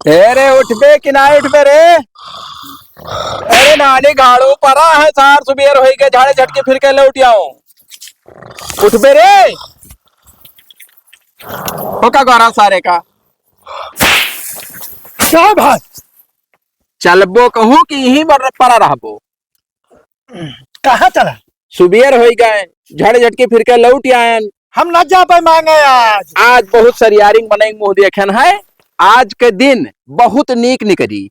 अरे उठ बे कि ना उठ बे रे। अरे नानी गाड़ू परा है सार सुबेर हो गए झाड़े झटके फिर के लौट आऊं। उठ बे रे हो का गौरा सारे का क्या भाई चलबो कहूं कि यहीं परा रहबो। कहाँ चला? सुबेर हो गए झाड़े झटके फिर के लौट आयन। हम न जा पाए मांगे आज। आज बहुत सरियारिंग बनाई मुंह देखन है। आज के दिन बहुत नीक निकली।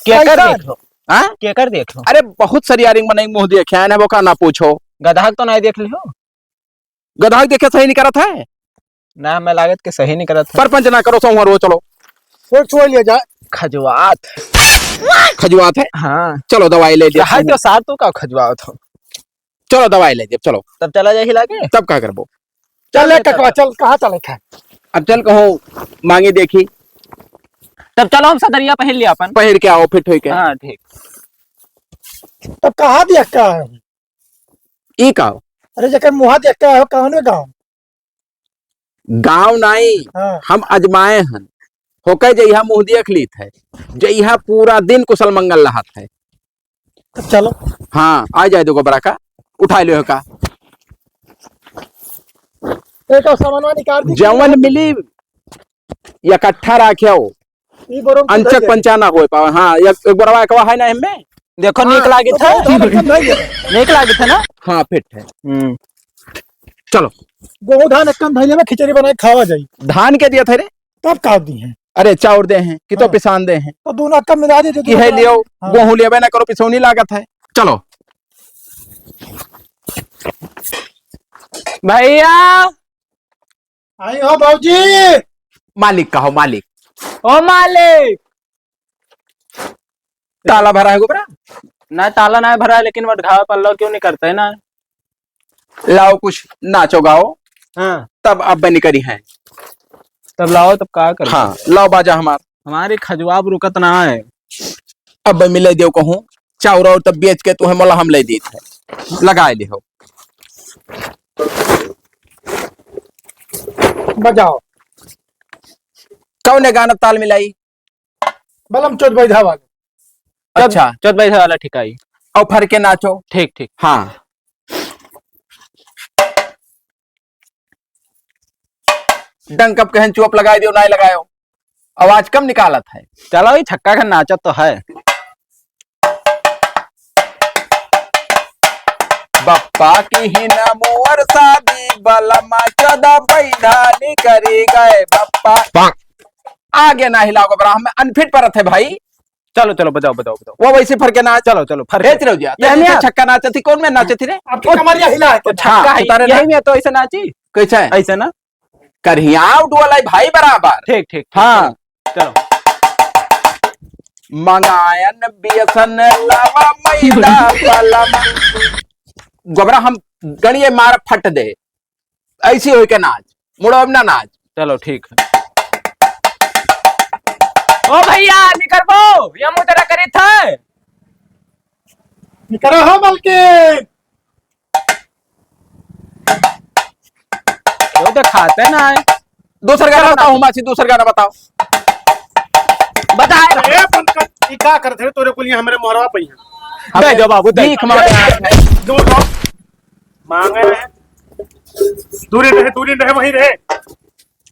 केकर कैसा? देख लो हाँ केकर देख लो अरे बहुत सरियारिंग बनाई मुंह देखन है वो का ना पूछो। गधा तो नहीं देख लियो गधा देखे सही नहीं करत है। ना मैं लागत के सही नहीं करत है। सरपंच ना करो सोमवार वो चलो फिर छोड़ लिया जाए। खजवात खजुआत है। हाँ चलो दवाई ले चाहे दिए। तो सार तू का खजवात हो चलो दवाई ले दिए चलो। तब चला जाए हिला के तब क्या करबो। चल ले ककवा चल कहाँ चले थे? अब चल कहो मांगे देखी तब चलो हम सदरिया पहन लिया अपन। पहिर के आओ फिट हो के। हाँ ठीक तब कहाँ देख का है? ई का अरे जकर मुहा देख का है कौन गाँव? गांव नहीं हाँ हम अजमाए हन होके जइहा मुंह देख लीत है। जइहा पूरा दिन कुशल मंगल रहत है। तो चलो हाँ आ जाए दो बड़ा का उठा लो का एक और सामान निकाल दी। जवन मिली इकट्ठा रखे ई बरों अंचक पंचा ना हो पावे। हाँ एक बड़वा एकवा है ना हमें। देखो नीक लागे था नीक लागे था ना। हाँ फिट है। चलो गेहूं धान एक धैले में खिचड़ी बनाए खावा जाई। धान के दिया थे रे। तब का दी है अरे चाउर दे हैं कि तो हाँ। पिसान दे हैं तो दोनों कम मिला दी कि है लियो। हाँ। गेहूं लेवे ना करो पिसौनी लागत है। चलो भैया आई हो बाबूजी। मालिक कहो मालिक। ओ मालिक ताला भरा है गोबरा। ना ताला ना भरा है, लेकिन वटघाव पल्लो क्यों नहीं करते है ना। लाओ कुछ नाचो गाओ हाँ तब अब बनी करी है। तब लाओ तब का कर। हाँ लाओ बाजा हमार। हमारी खजवाब रुकत ना है। अब मिले देव कहूँ चाउर और तब बेच के तुम्हें मोला हम ले दी है लगाए दे हो। बजाओ कौन गाना ताल मिलाई। बलम चोट बैठा वाले। अच्छा चौथ बैठे वाला ठिकाई। और फर के नाचो। ठीक ठीक हाँ डंक कब कहन चोप लगाए दियो नहीं लगायो आवाज कम निकालत है। चलो ये छक्का का नाचत तो है। बप्पा की ही न मोर शादी बलमा चौदह पैधानी करी गए बप्पा। आगे ना हिलाओ गोबरा में अनफिट परत है भाई। चलो चलो बजाओ बजाओ बजाओ। वो वैसे फर के नाच। चलो चलो फर्क भेज रहो जी यही छक्का नाचा थी कौन में नाचे थी रे। आपकी कमरिया हिला है। छक्का है, उतारे ना। यही में तो ऐसे नाची कैसा है ऐसे ना। करहिया उठवाला भाई बराबर। ठीक ठीक हाँ चलो मंगायन बेसन लावा मैदा पलम गोबरा हम गणिये मार फट दे ऐसी हो के नाच मुड़ो ना नाच। चलो ठीक है। ओ भैया निकरबो ये मुदरा करी था। निकरा हो बल्कि वो तो खाते ना है। दूसरा गाना बताओ मासी दूसरा गाना बताओ। बता ए पंकज ई का करत रे तोरे कुल हमरे मोरवा पइया। दे दो बाबू दे। भीख मांगे दो दो मांगे रहे दूरी रहे वही रहे।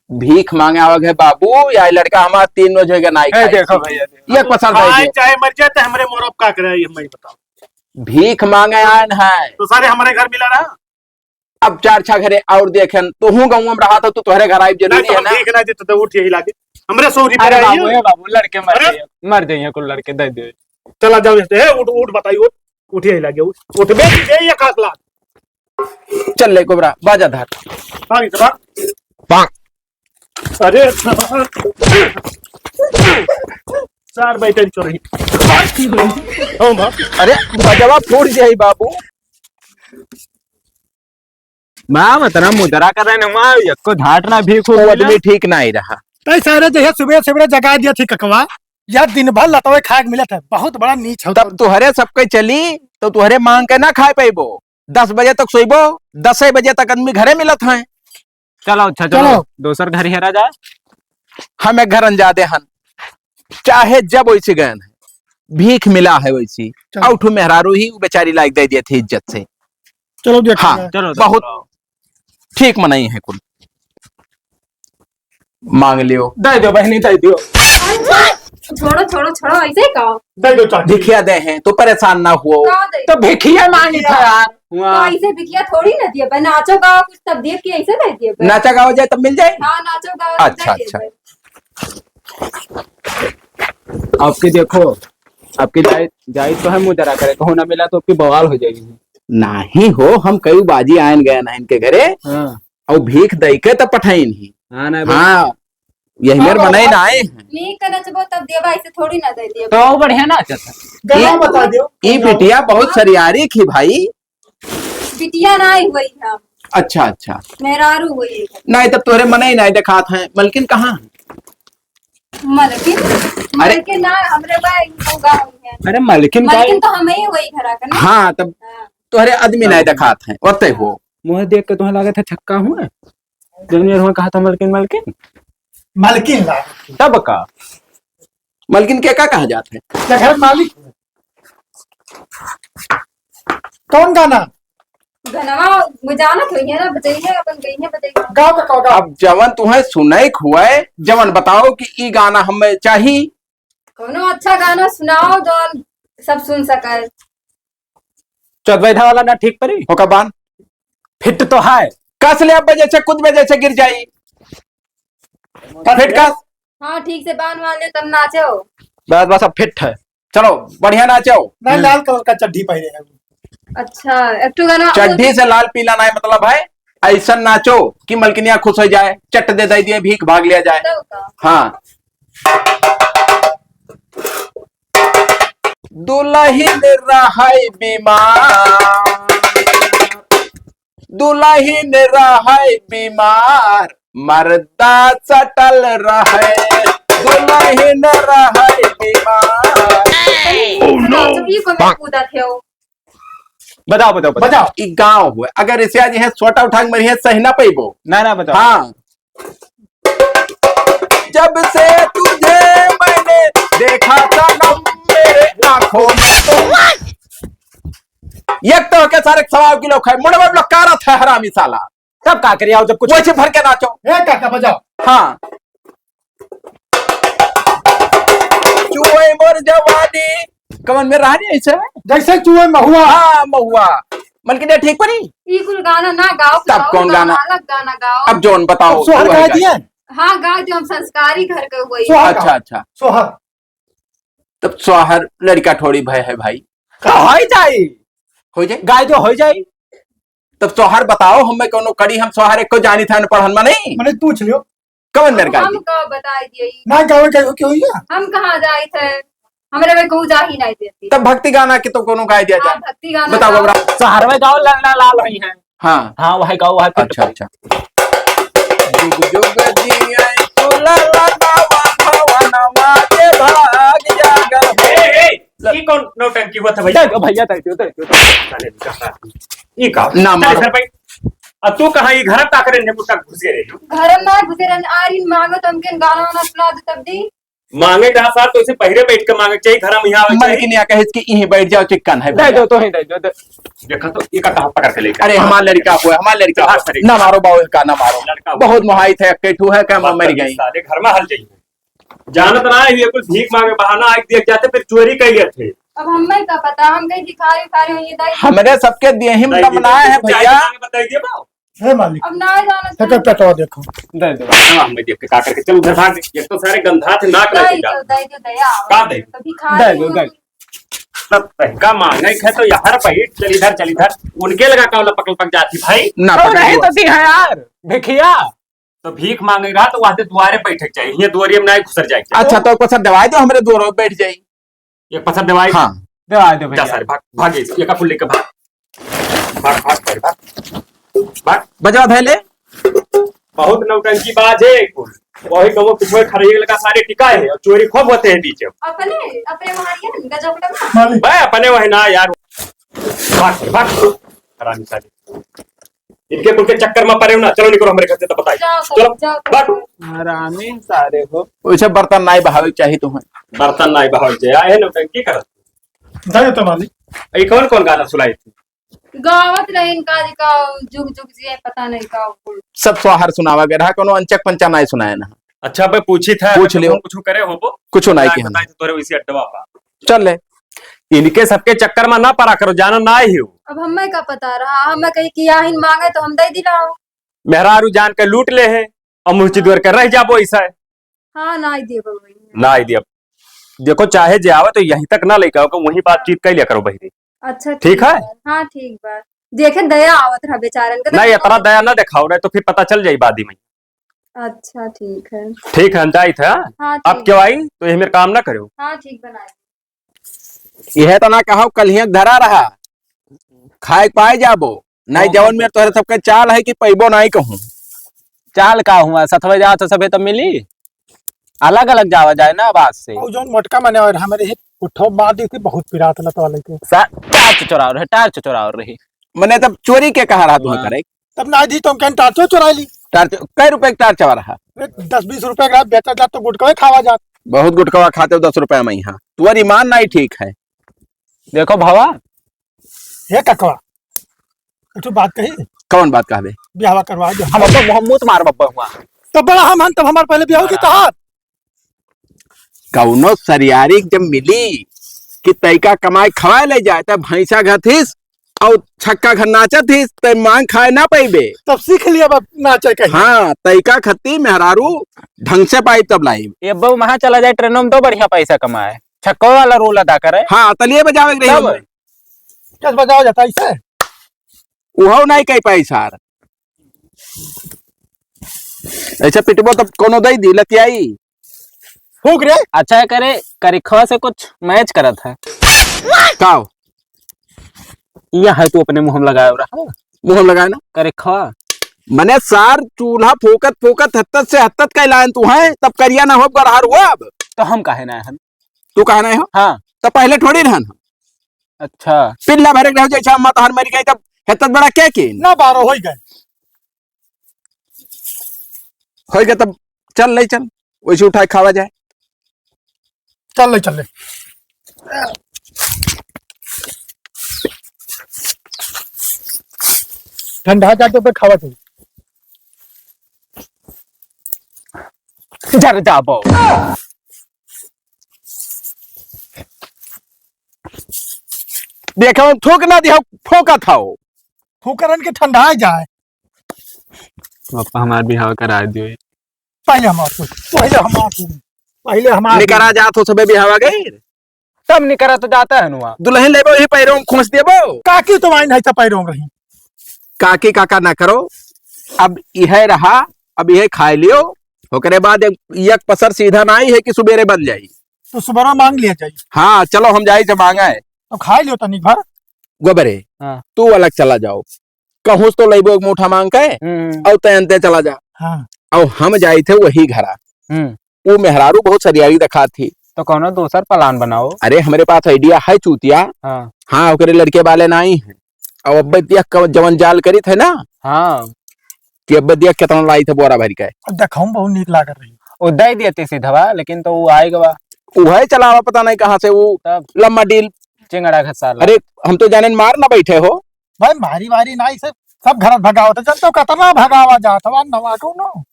भीख मांगे आवग है बाबू या लड़का हमारा 3 रोज होगा नाई खाई। देखो भैया एक पसंद खाए है चाहे मर जाए तो हमरे मोरवा का करे ये मैं बताओ। भीख मांगे आयन है। तो सारे हमारे घर मिला रहा। अब 4 घरे और देखें तो हूँ गाँव में रहा था तो तुम्हारे घर आई जरूरी है नहीं ना। तो देख ना देते तो उठ यही लागे हमरे सोरी अरे पे बाबू ये बाबू लड़के अरे! मर जाइए कुल लड़के दे दे। चला जाओ जैसे उठ उठ बताइए उठ यही लागे उठ बेच दे ये खास लाख। चल ले कोबरा बाजा धर। हाँ इतना पाक अरे चार बैठे चोरी। हाँ बाप अरे बजवा फूट जाई बाबू। मां मतलब मुदरा कर रहे ना मां को धाटना भी खूब वो आदमी ठीक नहीं रहा। तई सारे जो है सुबह सुबह जगा दिया थी ककवा यार दिन भर लतवे खाए मिला था बहुत बड़ा नीच हो। तब तुहरे सबके चली तो तुहरे मांग के ना खाए पैबो। 10 बजे तक सोइबो 10 बजे तक आदमी घरे मिलत है। चलो अच्छा चलो दूसर घर हेरा जाए। हमें घर अंजादे हन चाहे जब वैसे गए हैं भीख मिला है वैसी चलो। आउठू मेहरारू ही वो बेचारी लायक दे दिए थे इज्जत से। चलो देखो हाँ चलो बहुत ठीक मनाई है कुल। मांग लियो दे दो बहनी दे दो। छोड़ो छोड़ो छोड़ो, ऐसे ही कहो। दे दो चाची। भिखिया दे हैं तो परेशान ना हुओ। कहो दे। तो भिखिया मांगी था यार। तो ऐसे बिकिया थोड़ी ना दिए भाई, नाचो गाओ कुछ तब दिए कि ऐसे नहीं दिए भाई। नाचा गाओ जाए तब मिल जाए। हाँ नाचो गाओ अच्छा, नहीं दिए अच्छा। भाई। आपकी देखो आपकी जायज तो है मुजरा करे, कहो ना मिला तो आपकी बवाल हो जाएगी। नहीं हो हम कई बाजी आयन गए ना इनके घरे हाँ और भीख दई के तब पठाइन ही। हाँ ना हाँ यही मेरे बनाई ना आए हैं। ठीक है नचबो तब देवा, ऐसे थोड़ी ना दे दिए। तो बढ़िया नाचा था। गाना बता दियो। ई बिटिया बहुत सरियारी थी भाई। बिटिया ना आई हुई है, अच्छा अच्छा मेहरारू हुई है। नहीं तब तोरे मने ही नहीं दिखात है। मलकिन कहाँ मलकिन मलकिन ना हमरे भाई को गाँव है। अरे मलकिन का मलकिन तो हमें ही हुई घर का ना। हाँ तब हाँ। तोहरे आदमी नहीं दिखात है ओते हो। मुँह देख के तुम्हें लगा था छक्का हूँ जूनियर हुआ कहा था मलकिन मलकिन मालकिन ला तब का मलकिन के का कहा जाता है। क्या घर मालिक कौन गाना घनवा मुझाना हुई है ना, बताइए अपन गई है बताइए। गाँव का कौन अब जवन तुम्हें सुनाई खुआए जवन बताओ कि ई गाना हमें चाहिए। कोनो अच्छा गाना सुनाओ जो सब सुन सके। चौदह वाला ना ठीक परी होका बान फिट तो है। कस ले अब जैसे कुछ बजे से गिर जाई फिट कस। हाँ ठीक से बांध वाले तब नाचो। बस बस अब फिट है। चलो बढ़िया नाचो। नहीं लाल कलर का चड्ढी पहने है। अच्छा एक तो गाना चड्ढी से लाल पीला नहीं मतलब है ऐसा नाचो कि मलकिनिया खुश हो जाए चट दे दे दिए भीख भाग लिया जाए। हाँ दुल्हन रहाय बीमार दुल्हन रहाय बीमार मर्दा चटल रहे दुल्हन रहाय बीमार। ये को मैं कूदा थे हो। बताओ बताओ बताओ बजाओ ई गांव हुए अगर इसे आज है छोटा उठा के मरी है सही ना पैबो। ना ना बताओ। हाँ जब से तुझे मैंने देखा था नम मेरे आंखों में तुम एक तो के सारे 1.25 किलो खाए मुंडे में लोग कारा था हरामी साला। तब का करिए आओ जब कुछ वैसे भर के नाचो। ए काका बजाओ हाँ चुए मोर जवानी कमन में रहा नहीं ऐसे। जैसे चूहे महुआ हाँ महुआ मलकिन ठीक परी। ये कुल गाना ना गाओ। तब गाओ, कौन गाना? अलग गाना गाओ। अब जोन बताओ। सोहर वही गा गाई। दिए हाँ गाओ जो हम संस्कारी घर के हुई। सोहर अच्छा अच्छा सोहर तब सोहर लड़का थोड़ी भय है भाई हो जाए हो जाए। गाय जो हो जाए तब सोहर बताओ हमें कोनो कड़ी हम सोहर एक को जानी था पढ़न में नहीं मैंने पूछ लियो कवन मेरे हम गाई। कब बता दिए। ना गाँव के क्यों हुई है हम कहाँ जाए थे, हमरे में कहूँ जा ही नहीं देती। तब भक्ति गाना के तो कोनो गाय दिया हाँ जाए। भक्ति गाना बताओ गाओ। बबरा। शहर में गाँव लड़ना लाल हुई है। हाँ हाँ वही गाँव वही अच्छा अच्छा जुग जुग जिया तुला लगावा भवनवा के भाग जागर हो। ये कौन नौटंकी हुआ था भैया भैया? भैया ये का ना मारो। सर भाई अब तू कहाँ ये घर का करे ने मुट्टा घुसे रही घर में घुसे रहने आरिन मांगो तो हमके गाना वाना सुना दे तब दी। मांगे जहाँ साथ तो इसे पहरे बैठ के मांगे चाहिए घर में यहाँ आवे चाहिए। मलकिनिया कहे कि यहीं बैठ जाओ चिक्कन है दे भैया। दो तो ही दे दो देखा तो ये का कहाँ पकड़ के लेकर अरे हमारा लड़का हुआ हमारा लड़का हाँ, हुआ। सही। ना मारो बाबू का ना मारो लड़का हुआ। बहुत मुहाई थे केठू है क्या मर गई। साले घर में हल चाहिए जानत ना है ये कुछ भीख मांगे बहाना आग दिया जाते फिर चोरी कर लिए थे। अब हमें क्या पता, हम कहीं दिखारे खारे हुई दाई। हमरे सबके दिए ही बनाए हैं भैया। बताइए दिए बाओ हे मालिक अब ना जाना तक पेटवा देखो दे दो हमें देख के का करके चल उधर भाग एक तो सारे गंधा थे नाक दाई लगे जा जो दाई जो दया का दे कभी खा दे रही दो हूँ। दे तब का मांगे है तो यार भाई चल इधर उनके लगा का पकड़ पक जाती भाई। ना तो पकड़ नहीं हुआ। तो दी है यार भिखिया तो भीख मांगेगा तो वहां से द्वारे बैठक चाहिए ये द्वारे में नहीं घुसर जाए अच्छा तो कुछ दवाई दो हमारे दो रोज बैठ जाई। एक पसंद दवाई हाँ दे आ दो जा भैया सारे भाग भागे ये का फुल लेके भाग भाग बजा धैले। बहुत नौटंकी बाज है कुल वही कहो पिछवे खड़े लगा सारे टिकाए है और चोरी खूब होते हैं बीच में अपने अपने वहां ये गजब लगा। मालिक भाई अपने वही ना यार भाग हरामी साले इनके कुल के चक्कर में पड़े हो ना, चलो निकलो हमारे घर से, तो बताइए जाओ चलो जाओ बट हरामी सारे हो। वैसे बर्तन नहीं बहावे के चाहिए तुम्हें। बर्तन नहीं बहाव जे आए नौटंकी करत। जाइए तो मालिक। ये कौन गाना सुनाई थी? गावत रहे इनका जी का जुग जुग जी पता नहीं का सब सोहर सुनावा गया कोनो अंचक पंचा नहीं सुनाए ना। अच्छा भाई पूछी था, पूछ लियो। कुछ करे हो वो कुछ नहीं की बताई तो तोरे वैसे अड्डवा पा चल ले। इनके सबके चक्कर में ना पड़ा करो, जानो ना ही हो। अब हमें का पता रहा, हमें कहीं किया ही मांगे तो हम दे दिला। मेहरारू जान के लूट ले है और मुँह चिदवर कर रह जाबो ऐसा है हाँ ना ही दे ना ही दिया। देखो चाहे जे आवे तो यहीं तक ना लेकर आओ, वहीं बातचीत कर लिया करो बहरी। अच्छा ठीक है? हाँ ठीक बात। देखे दया आवत रहा बेचारन के। नहीं इतना दया ना दिखाओ रहे तो फिर पता चल जाये बादी में। अच्छा ठीक है। ठीक है अंजाई था। हाँ अब ठीक। क्यों आई तो ये मेरे काम ना करो। हाँ ठीक बनाए। यह तो ना कहो कल ही धरा रहा खाए पाए जाबो नहीं जवन में तोहरे सबके चाल है कि पैबो नहीं कहूं। चाल का हुआ सतवे जाओ तो सबे तो मिली, अलग अलग जावा जाए ना बात से। और जो मोटका मने और हमारे ही उठो बात दी थी बहुत पिरात लत वाले के। टार चुराव रही। मैंने तब चोरी के कहा रहा तुम्हें करे। तब ना दी तुम कहन टाचो चुरा ली। कै रुपए का टार चवा रहा? 10-20 रुपए का बेचा जात तो गुटका खावा जात। बहुत गुटकवा खाते हो 10 रुपए में यहाँ तुम्हारी ईमान नहीं ठीक है। देखो भवा हे ककवा कुछ बात कही कौन बात कहबे? ब्याह करवा दे। हम अब मोहम्मद मार बब्बा हुआ तब बड़ा हम तब हमारे पहले ब्याह की तहार कौनो सरियारी जब मिली कि तैका कमाई खवाए ले जाए तब भैंसा घथिस और छक्का घर नाचत थी तय मांग खाए ना पैबे। तब सीख लिया बाप नाचे कहीं। हाँ तैका खत्ती मेहरारू ढंग से पाई तब लाई। ये बहु वहां चला जाए ट्रेनों में तो बढ़िया पैसा कमाए, छक्को वाला रोल अदा करे। हाँ तलिए बजावे के रही कैसे बजाओ जाता ऐसे उहो नहीं कई पैसा ऐसा पिटबो तब कोनो दई दी लतियाई फूक रे। अच्छा है करे करिखवा से कुछ मैच करत है काओ यह है तू अपने मुंह में लगाया रहा मुंह लगाए ना करिखवा मने सार चूल्हा फोकत फोकत हत्तत से हत्तत का लाइन तू है तब करिया ना हो गरहार हुआ। अब तो हम काहे ना हन? तू कहा नहीं हो हाँ तो पहले थोड़ी रहन अच्छा पिल्ला भरे रहो जैसा अम्मा तोहर मरी गई तब हत्तत बड़ा क्या की ना 12 हो गए हो गया तब चल ले चल वैसे उठाए खावा जाए। चल ले ठंडा जाके पे खावा चाहिए। जर जाबो देखो थूक ना दिया फोका था फूकरन के ठंडा जाए। पापा हमार बिहाव करा दियो। पहले हमारे निकरा जात हो सबे बिहावा गई सब निकरा तो जाता है नुआ दुल्हन लेबो ही पैरों में खोस देबो। काकी तो आई नहीं पैरों रही। काकी काका ना करो अब यह रहा अब यह खाए लियो ओकरे बाद एक पसर सीधा ना है कि सुबेरे बन जाई तो सुबह मांग लिया चाहिए। हाँ चलो हम जाई से मांगा है तो खा लियो तनी भर गोबरे। हाँ। तू अलग चला जाओ कहूँ तो लेबो एक मुठा मांग के और तयनते चला जा। हाँ। और हम जाए थे वही घरा वो मेहरारू बहुत सरियारी दिखा थी तो कौन दूसर प्लान बनाओ। अरे हमारे पास आइडिया है चूतिया। हाँ हाँ ओकरे लड़के वाले नहीं है और अब देख जवन जाल करी थे ना हाँ कि अब देख कितना लाई थे बोरा भरी का देखो बहुत नीक लाग रही उदय देती सीधवा लेकिन तो वो आएगा वह चलावा पता नहीं कहाँ से वो तब लम्बा डील। चिंगड़ा घसाला। अरे हम तो जाने मार ना बैठे हो भाई मारी वारी नहीं सब घर भगावत जनता कतना भगावा जात हवा नवा को नो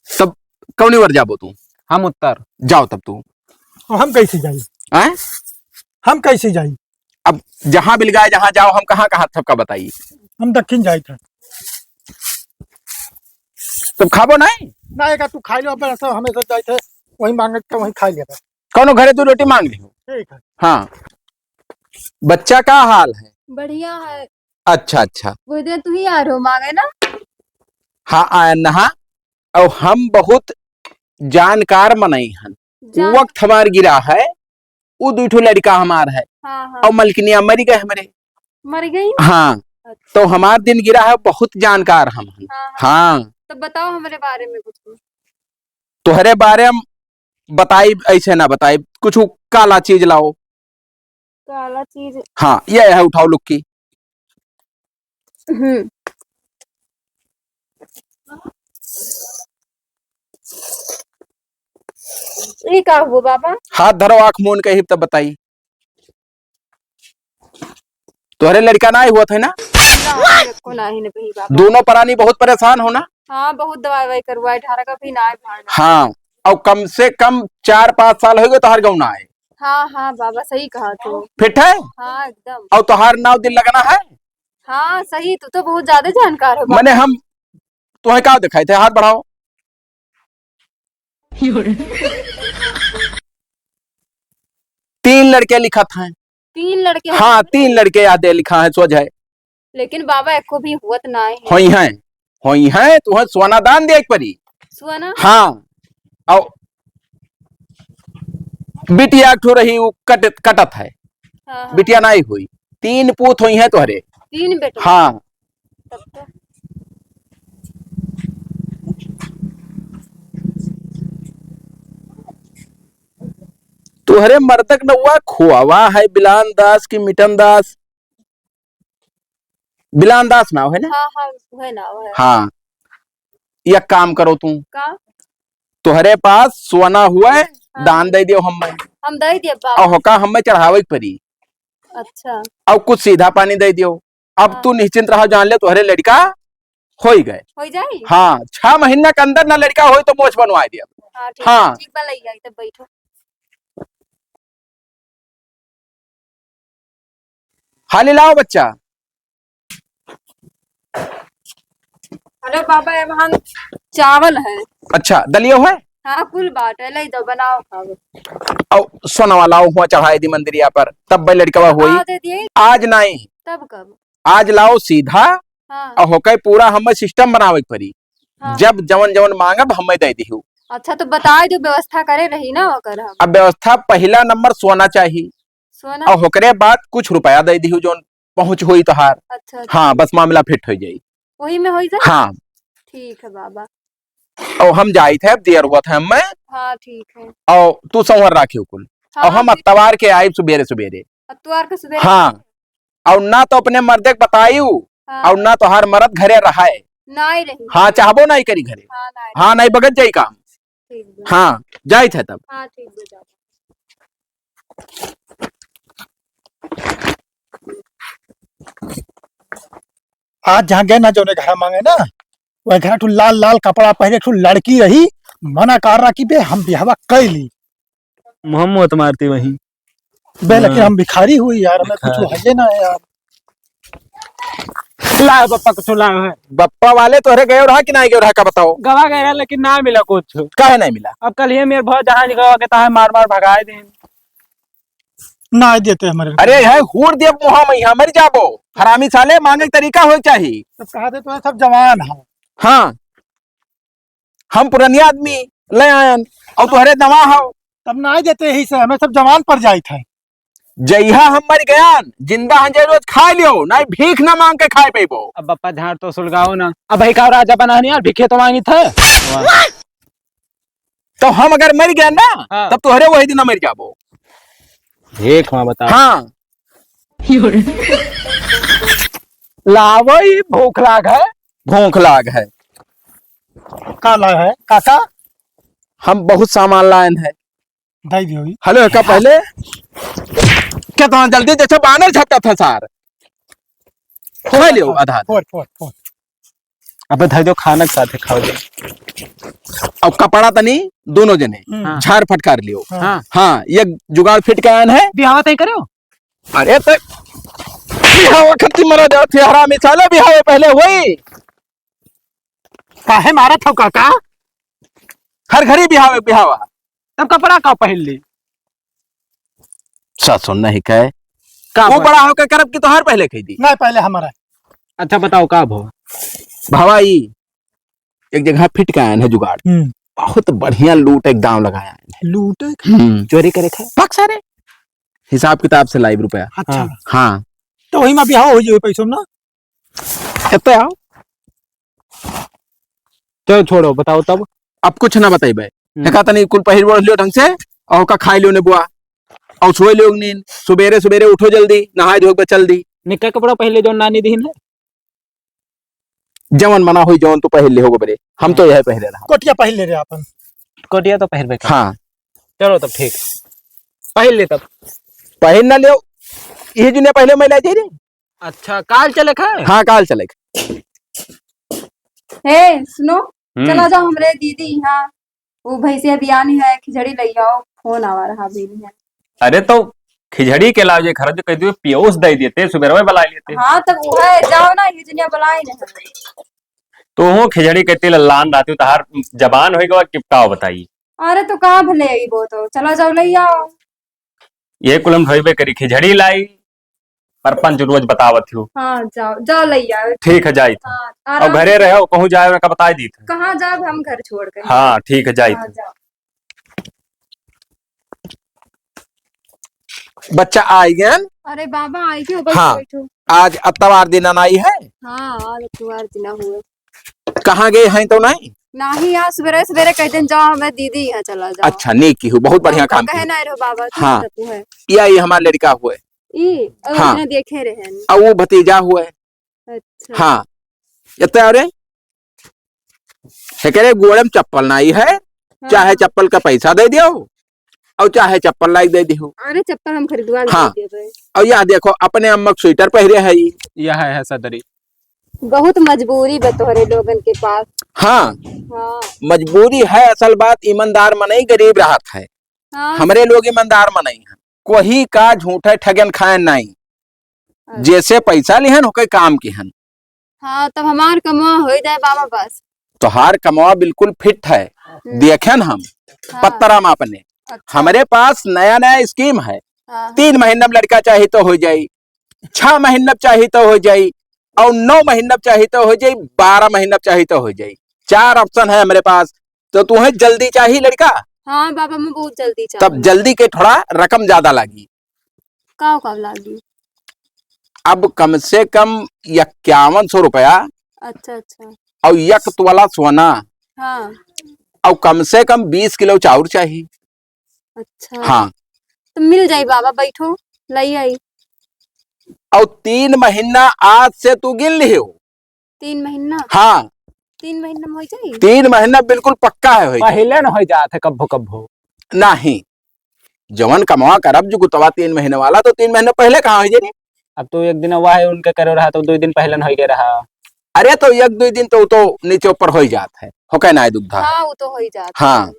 सब कौनी वर जाबो तू? हम उत्तर जाओ तब तू। तो हम कैसे जाई हैं? हम कैसे जाई अब जहां मिल गए जहां जाओ हम कहाँ कहाँ सबका बताइए। हम दक्षिण जाई थे तुम खाबो नहीं ना एक तू खाई लो बस हमेशा जाई थे वही मांगे के वही खा लिया था। कौनो घरे तू रोटी मांग ली हो। ठीक है। हाँ बच्चा का हाल है? बढ़िया है। अच्छा अच्छा वो दिन तू ही आ रहो मांगे ना। हाँ आया नहा और हम बहुत जानकार मनई हन वक्त हमार गिरा है वो दूठो लड़का हमार है हाँ हाँ। और मलकिनिया मरी गए हमारे। मर गई। हाँ अच्छा। तो हमार दिन गिरा है बहुत जानकार हम हन। हाँ, हाँ तो बताओ हमारे बारे में कुछ। तुहरे बारे में बताई ऐसे ना बताई कुछ काला चीज लाओ। काला चीज। हाँ ये है उठाओ लुक्की ये का हुआ बाबा? हाथ धरो, आंख मूंद के ही तब बताई। तुम्हारे लड़का ना हुआ था ना? को नहीं नहीं बाबा। दोनों प्राणी बहुत परेशान होना। हाँ बहुत दवाई ववाई करवाए, 18 का भी ना है भाड़। हाँ, और कम से कम 4-5 साल हो गए तोहार गाँव ना आए। हाँ हाँ बाबा सही कहा तू। फिट है? हाँ एकदम। और तोहार नाव दिल लगना है? हाँ सही, तू तो बहुत ज्यादा जानकार है बाबा। मैंने हम तुम्हें क्या दिखाए थे? हाथ बढ़ाओ। 3 लड़के लिखा था। 3 लड़के? हाँ 3 लड़के यादे लिखा है सोच है। लेकिन बाबा एको भी हुआ ना है। होई है तुम्हें सोना दान दे एक परी। सोना? हाँ, और बिटिया ठो रही वो कटत है। हाँ, हाँ। बिटिया नहीं हुई। 3 पूत हुई है तुहरे। 3 बेटे? हाँ। तब तो तुहरे मर्दक न हुआ खुआवा है बिलान दास की मिटन दास। बिलान दास नाव है ना? हाँ हाँ है ना है। हाँ, एक काम करो तुम, का? तुहरे पास सोना हुआ है, हाँ। दान दे दियो हमें। हम दे दिए बाबा। और होका हमें चढ़ावे परी। अच्छा। और कुछ सीधा पानी दे दियो। अब हाँ। तू निश्चिंत रहो, जान ले तुहरे लड़का हो ही गए। हो जाए? हाँ, 6 महीना के अंदर ना लड़का हो तो मोछ बनवा दिया। हाँ ठीक हाँ। है, ठीक बा लई आई तब बैठो। हाली लाओ बच्चा। हेलो बाबा, ये वहाँ चावल है। अच्छा, दलियो है? हाँ कुल बात है, ले दो बनाओ खाओ। और सोना वाला हुआ चढ़ाई दी मंदिरिया पर, तब भाई लड़का हुई। दे दिए? आज नहीं, तब कब? आज लाओ सीधा। हाँ। और होके पूरा हमें सिस्टम बनावे परी। हाँ। जब जवन जवन मांगब हमें दे दिहू। अच्छा तो बता दो, व्यवस्था करे रही ना होकर हम। अब व्यवस्था पहला नंबर सोना चाहिए। सोना? और होकरे बाद कुछ रुपया दे दिहू जो पहुंच हुई तोहार। अच्छा। हाँ, बस मामला फिट हो जाई। वही में हो जाए? हाँ। ठीक है बाबा। और हम जाई थे, अब देर हुआ था हमें। हाँ ठीक है। और तू संवर राखियो कुल। हाँ, और हम अतवार के आए सुबेरे सुबेरे। अतवार के सुबह? हाँ। और ना तो अपने मर्दे के बतायू। हाँ। और ना तो हर मर्द घरे रहा है। ना ही रही। हाँ, चाहबो नहीं करी घरे। हाँ ना ही। हाँ, नहीं बगत जाई काम। ठीक बा। हाँ, जाई थे तब। हाँ ठीक बा जाओ। आज जहाँ गए ना जो घर मांगे ना, वह घर ठू लाल लाल कपड़ा पहने ठू लड़की रही, मना कर रहा कि बे हम बिहावा कैली मोहम्मद मारती वहीं। बे, लेकिन हम भिखारी हुई यार, हमें कुछ है ना यार। लाओ पप्पा कुछ लाओ है। बप्पा वाले तोहरे गए रहा कि नहीं गए रहा का बताओ। गवा गया लेकिन ना मिला कुछ। काहे नहीं मिला? अब कल ये मेरे बहुत जहाज गवा के ताहे मार मार भगाए दे। ना देते हमारे। अरे है हूर देव मुहा मैया मर जाबो। हरामी साले, मांगे के तरीका हो चाहिए। सब कहा दे तो सब जवान है। हाँ, हम पुरानिया आदमी ले आयन और तुहरे दवा हो। तब ना देते यही से, हमें सब जवान पर जाए थे। जइहा हम मर गयान, जिंदा हंजे रोज खा लियो, नहीं भीख ना मांग के खाए पेबो। अब बप्पा झाड़ तो सुलगाओ ना। अब भाई का राजा बना नहीं यार, भिखे तो मांगी थे। तो हम अगर मर गया ना, हाँ। तब तुहरे वही दिन मर जाबो। एक वहाँ बता। हाँ। लावो ही भूख लाग है। भूख लाग है। का ला है काका? हम बहुत सामान लायन है। दे दियो। हेलो का पहले क्या तो जल्दी जैसे बानर झपटा था सार। खा लियो आधा। फोड़ फोड़ फोड़। अब धर दो, खाना के साथ खाओ दे। अब कपड़ा तनी दोनों जने झाड़ फटकार लियो। हाँ। हाँ, ये जुगाड़ फिट का आयन है। बिहावा तय करो। अरे तो बिहावा खत्ती मरा जाती है, हरामी साले बिहावे पहले हुई। काहे मारा था काका? हर घड़ी बिहावे बिहावा। तब कपड़ा का पहन ली। सच सुन नहीं कहे का वो भा- बड़ा होकर करब की तो हर पहले कही दी। नहीं पहले हमारा। अच्छा बताओ का भो। भवाई एक जगह फिट का आयन है जुगाड़। बहुत बढ़िया लूट एक दांव लगाया है। लूट? चोरी करे थे। पक सारे हिसाब किताब से लाइव रुपया। अच्छा। हाँ, तो वही में बिहाव हो जाए पैसों ना। एते आओ। चलो छोड़ो, बताओ तब। अब कुछ ना बताइबे। देखा तनी कुल पहिर बोल लियो ढंग से, और का खाई लियो ने बुआ, और सोए लियो नींद। सुबेरे सुबेरे उठो जल्दी, नहाए धोए के चल दी। निक्का कपड़ा पहले जो नानी दीन है। जवन मना हुई जवन तो पहन ले होगो बरे, हम तो यह पहले रहा। कोटिया पहन ले रहे अपन। कोटिया तो पहन बेकार। हाँ चलो तब ठीक, पहन ले तब। पहन ना ले, ये जुने पहले मैं ले जाई रे। अच्छा काल चले खाए। हाँ काल चले। हे सुनो, चला जाओ हमरे दीदी यहाँ, वो भैंसिया बियानी है, खिचड़ी ले आओ, फोन आवा रहा भी नहीं है। अरे तो खिचड़ी के लाजे घर जो कह दियो पियोस दे देते, सुबह बुला लेते। हाँ तब वो है, जाओ ना, ये जनिया बुलाए नहीं। तो हूँ खिचड़ी कहते लल्लान रहती तहार जबान होगा किपटाओ बताई। अरे तो कहाँ भले वो, तो चला जाओ ले आओ। ये कुलम भइबे करी खिचड़ी लाई, पर पंच रोज बतावत हूँ। हाँ जाओ जाओ ले आओ। ठीक है जाई था। हाँ और आराम घरे से। रहो कहूँ जाए का बता दी था। कहाँ जाओ, हम घर छोड़ कर। हाँ ठीक है जाई हाँ था। जाओ। बच्चा आई गया। अरे बाबा आई क्यों, बैठो हाँ। बैठो। आज अतवार दिन आई है। हाँ आज तुम्हार दिना हुए। कहाँ गए हैं तो नहीं? नहीं आज सवेरे सवेरे कहते हैं जाओ, मैं दीदी यहाँ चला जाओ। अच्छा नहीं की हूँ, बहुत बढ़िया काम कहे की। ना रहो बाबा, हाँ। तू है ये हमारे लड़का हुए, हाँ। हाँ देखे रहे। और वो भतीजा हुए। अच्छा हाँ इतने अरे करे गोड़े में चप्पल नहीं है, चाहे चप्पल का पैसा दे दियो और चाहे चप्पल लाइक दे दियो। अरे चप्पल हम खरीदवा हाँ। दे देबे। और यह देखो अपने अम्मा स्वेटर पहरे है ये। यह है सदरी। बहुत मजबूरी बतोरे लोगन के पास। हाँ हाँ मजबूरी है, असल बात ईमानदार मनई गरीब राहत है। हाँ हमरे लोग ईमानदार मनई है, कोई का झूठे ठगन खाए नहीं, जैसे पैसा लिहन हो काम की हन। हाँ तब हमार कमा हो जाए बाबा बस। तोहार कमावा बिल्कुल फिट है, देखेन हम हाँ। पत्तरा में अपने। अच्छा। हमारे पास नया नया स्कीम है। हाँ। 3 महीना में लड़का चाहिए तो हो जाये, 6 महीना चाहिए तो हो जाये, और 9 महीना चाहिए तो हो जाये, 12 महीना चाहिए तो हो जाये। 4 ऑप्शन है हमारे पास। तो तुम्हें जल्दी चाहिए लड़का? हाँ बाबा मैं बहुत जल्दी चाहिए। तब जल्दी के थोड़ा रकम ज्यादा लगी। कब लागी? अब कम से कम 5100 रुपया अच्छा अच्छा। और 1 तोला सोना हाँ। और कम से कम 20 किलो चाउर चाहिए। अच्छा हाँ। तो मिल जाए बाबा, बैठो लाई आई। और 3 महीना आज से तू गिन लियो। 3 महीना? हाँ 3 महीना में हो जाए। 3 महीना बिल्कुल पक्का है। पहले न हो जाते कब्बो कब्बो नहीं जवन कमावा करब जो गुतवा 3 महीने वाला, तो 3 महीने पहले कहाँ हो जाए? अब तो एक दिन हुआ है उनके करो रहा तो 2 दिन पहले न हो गया रहा। अरे तो 1-2 दिन तो नीचे ऊपर हो जात है, हो क्या ना दुग्धा। हाँ वो तो हो ही जाता। हाँ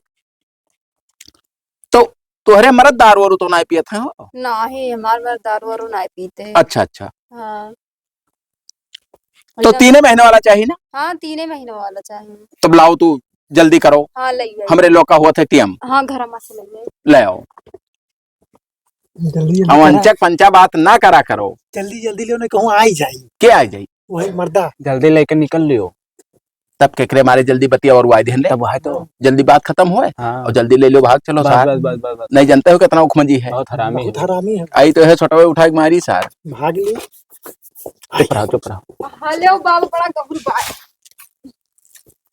तो तुहरे मरद दारू वारू तो नहीं पियत है हो? नहीं हमार मर्द दारू वारू नहीं पीते। अच्छा अच्छा। हाँ तो 3 महीने वाला चाहिए ना? हाँ 3 महीने वाला चाहिए। तो लाओ तू जल्दी करो। हाँ ले आई। हमरे लोग का हुआ था टीएम। हाँ घर में से ले ले आओ। जल्दी हम अंचक पंचा बात ना करा करो। जल्दी जल्दी ले, कहूँ आई जाई क्या आ जाई? वही मर्दा। जल्दी लेकर निकल लियो। तब केकरे मारे जल्दी बतिया और वाई देन ले, तब है तो जल्दी बात खत्म हुए हाँ। और जल्दी ले लो, भाग चलो बस सार। बस बस बस बस। नहीं जानते हो कितना उखमंजी है, बहुत हरामी बहुत है। हरामी है। आई तो है छोटा उठा के मारी सार। भाग लिए। चुप रहो चुप रहो। हेलो बाबू बड़ा गबरू बाय।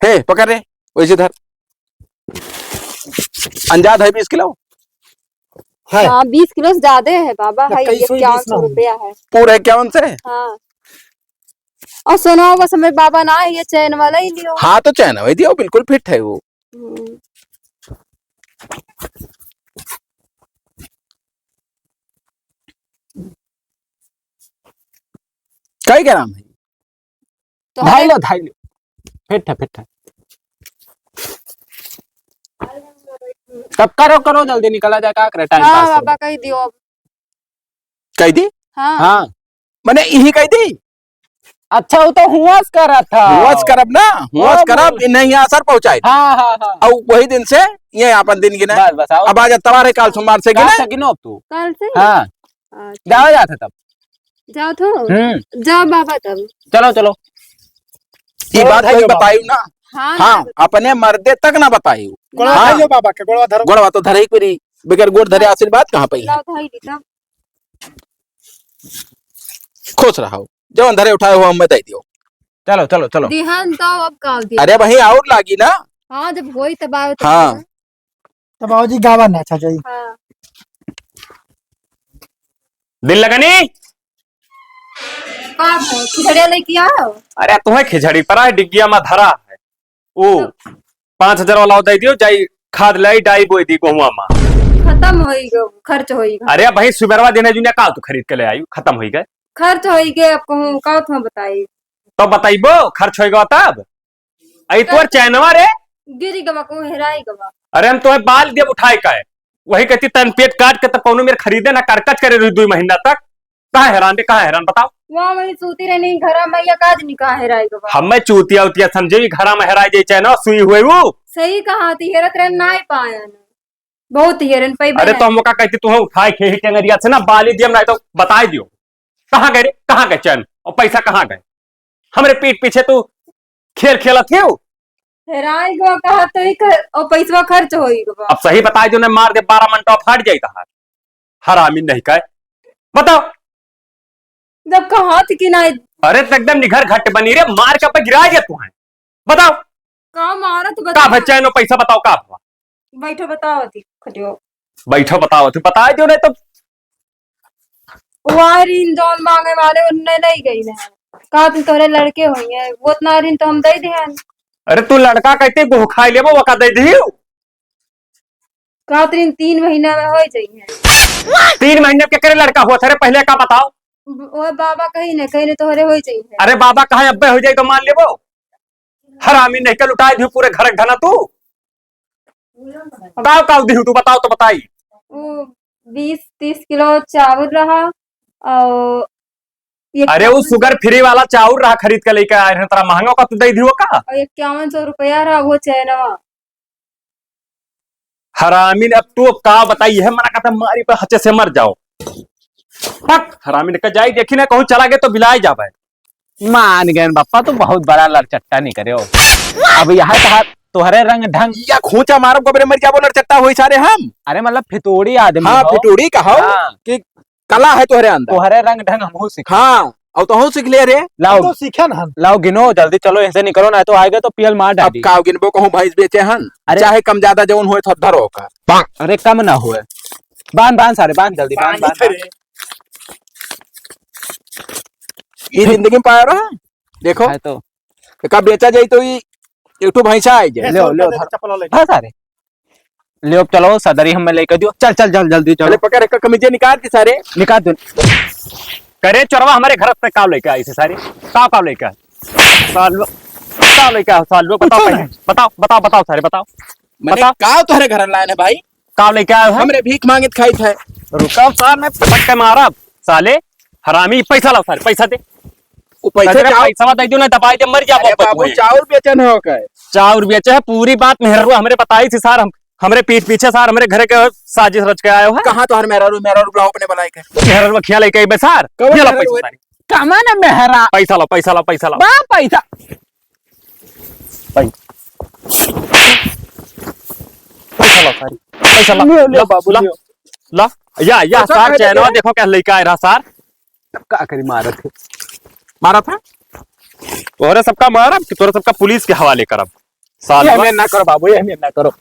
हे पकड़ रे वैसे धर। अंजाद है 20 किलो है हाँ 20 किलो से ज्यादा है बाबा। है 5100 रुपया है पूरे 51 से। हाँ। और सुनो बस हमें बाबा ना ये चैन वाला ही लियो। हाँ तो चैन वही दियो, बिल्कुल फिट है वो। कई ग्राम है? तो धाई लो फिट है। तब करो करो जल्दी निकला जाए, क्या करे टाइम हाँ पास बाबा कही दियो अब। कह दी? हाँ हाँ मैंने यही कह दी। अच्छा वो तो हुआ कर रहा था। हुआस करब ना, हुआस करब नहीं असर पहुंचाए। हाँ हाँ हाँ और वही दिन से ये अपन दिन गिना। बस बस आओ। अब आज तवार है, काल सोमवार से गिना। गिनो अब तू। कल से हाँ अच्छा। जाओ जाते तब। जाओ तो जाओ बाबा तब। चलो चलो। ये बात कोई बतायू ना। हाँ हाँ अपने मर्दे तक ना बतायू। गोड़वा हाँ। धाइयो बाबा के, गोड़वा धरो। गोड़वा तो धरे ही परी, बगैर गोड़ धरे आशीर्वाद कहाँ पाई है? लाओ धाई दी तब। खुश रहो, जब धरे उठाए हुआ हमें दे दियो। चलो चलो चलो। दिहान तो अब काव दिया। अरे वही और लागी ना। हाँ जब होई तब आओ तो। हाँ। तब बाबूजी गावा ना अच्छा जाई। हाँ दिल लगानी बाप है खिचड़िया लेके आओ। अरे तुम्हें खिचड़ी पर है डिग्गिया में धरा है ओ 5,000 वाला दे दियो जाई खाद लाई डाई बोई दी गहुआ में खत्म होई गो खर्च होई गो। अरे भाई सुबेरवा देने जुनिया का तू खरीद के ले आई खत्म हो गए खर्च होई गए अब कहूँ का तुम बताई। तो बताइबो खर्च होएगा तब आई तोर चैनवा रे गिरी गवा को हेराई गवा। अरे हम तुम्हें बाल दिए उठाए का है वही कहती तन पेट काट के तो कौनो मेरे खरीदे ना करकच करे रही 2 महीना तक कहाँ हैरान रे कहाँ हैरान बताओ। वहाँ वही सूती रहनी घर में या काज निकाह हेराई गवा। हमें चूतिया उतिया समझे घरा में हेराई जाए चैनवा सुई हुए वो सही कहा थी हेरत रह ना पाया न बहुत हेरन पे। अरे तो हम का कहती तुम्हें उठाए खे टेंगरिया से ना बाली दियम ना तो बता दियो कहाँ गए रे कहाँ गए चैन और पैसा कहाँ गए हमरे पीठ पीछे तू खेल खेला थे हेराई गवा कहा तो ही और पैसा खर्च होई गवा। अब सही बता दो ना मार दे 12 मन टॉप फाट जाई तहार हरामी नहीं कहे बताओ जब कहा थी कि नहीं। अरे तो एकदम निघर घट बनी रे मार के पे गिरा दिया तू है बताओ का मारा तो का बता बच्चा नो पैसा बताओ का हुआ बैठो बताओ थी खटियो बैठो बताओ तू बता दो नहीं तो वहाँ ऋण जौन मांगे वाले उनने नहीं गई है कहा तुम तोरे लड़के होंगे वो उतना ऋण तो हम दे दे। अरे तू लड़का कहते गोह खाई लेबो वका दे दियो कहा ऋण 3 महीना में हो जाइए। 3 महीने के करे लड़का हुआ था पहले का बताओ वो बाबा कहीं न तोहरे हो जाइए। अरे बाबा कहा अब्बे हो जाए तो मान लेबो हरामी नहीं के लुटाए दियो पूरे घर धना तू बताओ का दियो तू बताओ तो बताई वो 20-30 किलो चावल रहा और अरे वो शुगर फ्री वाला चाउर रहा खरीद के लेके आए तेरा महंगा का तू दे दियो का 5100 रुपया रहा वो चैनवा। हरामी ने अब तू का बताई है मना करता मारी पे हचे से मर जाओ पक हरामी ने कहा जाई देखी ना कहूं चला गए तो बिलाए जा भाई मान गए बापा तो बहुत बड़ा लड़चट्टा नहीं करे हो अब यहाँ कहा तुहरे रंग ढंग या खोचा मारब कबरे मर क्या बोलर चट्टा होई सारे हम। अरे मतलब फितूड़ी आदमी हाँ हो। फिटूड़ी कहो हाँ। कि कला है तोहरे अंदर। तुहरे रंग ढंग हमहू सीख हाँ और तो सीख ले रे। लाओ तो सीखे ना हम। लाओ गिनो जल्दी चलो ऐसे निकलो ना तो आएगा तो पियल मार अब डाली। का गिनबो कहूं भैंस बेचे हन अरे- चाहे कम ज्यादा जौन होए तो धरो का अरे कम ना हुए बांध बांध सारे बांध जल्दी बांध बांध ये जिंदगी में पाया रहा देखो है तो कब बेचा जाई तो ये एक ठो भैंसा आई जाए। ले ले चप्पल ले हाँ सारे ले चलो सदरी हमें लेकर दियो चल चल चल जल्दी चले चलो पकड़ एक कमीजे निकाल के सारे निकाल दो करे चोरवा हमारे घर से काव लेके आई से सारे काव लेके आए साल काव लेके आओ साल बताओ पहले बताओ बताओ बताओ सारे बताओ मैंने बता। का तोहरे घर लाए है भाई काव लेके आए हो हमरे भीख मांगे खाई थे। रुका साल में पटक के मारा साले हरामी पैसा लाओ सारे पैसा दे वो पैसे पैसा दे दो ना दबाई दे मर अरे बाबू जा चावल बेचन हो के चाउर बेचे है पूरी बात मेहरवा हमरे बताई थी सार हम हमरे पीठ पीछे सार हमरे घर के साजिश रच के आए हो कहाँ तोहर मेरा बुलाओ अपने बुलाई के मेहरवा खिया लेके आई सार कौन ये लो मेहरवा पैसा है? सारे। कमा ना मेहरा पैसा लो पैसा लो पैसा लो बा पैसा पैसा लो सारी पैसा लो लियो, लियो, लो, बाबू, लो, लियो। लो या पैसा सार कहाँ चैनवा देते देखो क्या लेके आए रहा सार का करी मारत है मारा था तोहरे सबका मारब कि तोहरे सबका पुलिस के हवाले करब साल ये हमें ना करो बाबू ये हमें ना करो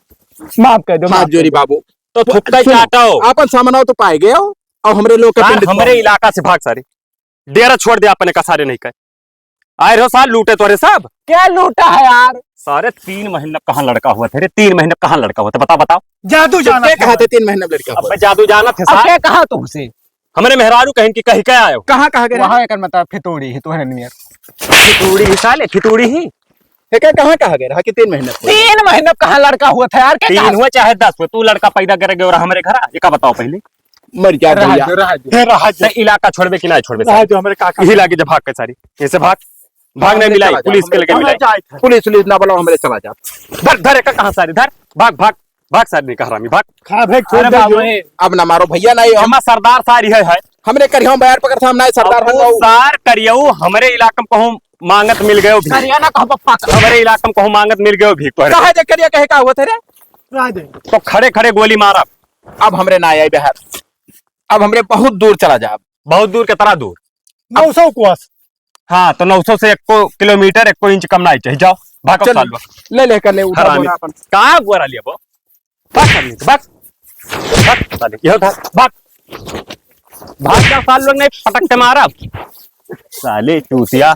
माफ कर दो हाथ जोरी बाबू तो थुक्का चाटो अपन सामना तो पाए गए हो और हमरे लोग के सार पिंड हमारे इलाका से भाग सारे डेरा छोड़ दे अपने का सारे नहीं कहे आए रहो साल लूटे तोरे सब क्या लूटा है यार सारे 3 महीने कहाँ लड़का हुआ थे रे 3 महीने कहाँ लड़का हुआ था बताओ बताओ जादू जाना कितने कहा थे 3 महीने में लड़का अब हुआ मैं जादू जाना थे अब सार क्या कहा तुमसे हमरे मेहरारू कहीं की कहीं क्या आयो कहाँ कहाँ गए वहां एक मतलब फितूड़ी है तुम्हारे नियर खितूड़ी ही साले खितूड़ी ही कहाँ कहाँ गए रहा कि 3 महीने में? 3 महीने कहाँ लड़का हुआ था यार क्या 3 हुए चाहे 10 हुए तू लड़का पैदा करेगे और हमारे घर ये का बताओ पहले मर जा भैया रहा तो इलाका छोड़बे कि नहीं छोड़बे रहा जो हमारे काका यही लागे जब भाग के सारी ऐसे भाग भाग नहीं मिलाई पुलिस के लगे मिलाई पुलिस ना बुलाओ हमरे चला जा धर धर एक कहाँ सारी धर भाग भाग भाग सारी नहीं कह रहा भाग खा भेक छोड़ अरे दे बाबू अब ना मारो भैया नहीं हम हमारा सरदार सारी है हमरे करियो बैर पकड़ था हम नहीं सरदार अब वो हंगाऊ सार करियो हमारे इलाका में कहूं मांगत मिल गयो भी हरियाणा कहो पप्पा हमारे इलाका में कहूं मांगत मिल गयो भी तोहरे कहा जे करिया कहे का हुआ थे रे रहा दे तो खड़े खड़े गोली मारा अब हमरे ना आई बिहार अब हमरे बहुत दूर चला जा बहुत दूर के तरह दूर 900 कोस हाँ तो 900 से 1 किलोमीटर 1 इंच कम नहीं चाहिए जाओ भाग चल साल ले ले कर ले उठा हरामी बोरा अपन कहाँ गोरा लिया वो भाग साल भाग भाग साले यह था भाग भाग जा साल लोग नहीं पटक के मारा साले चूतिया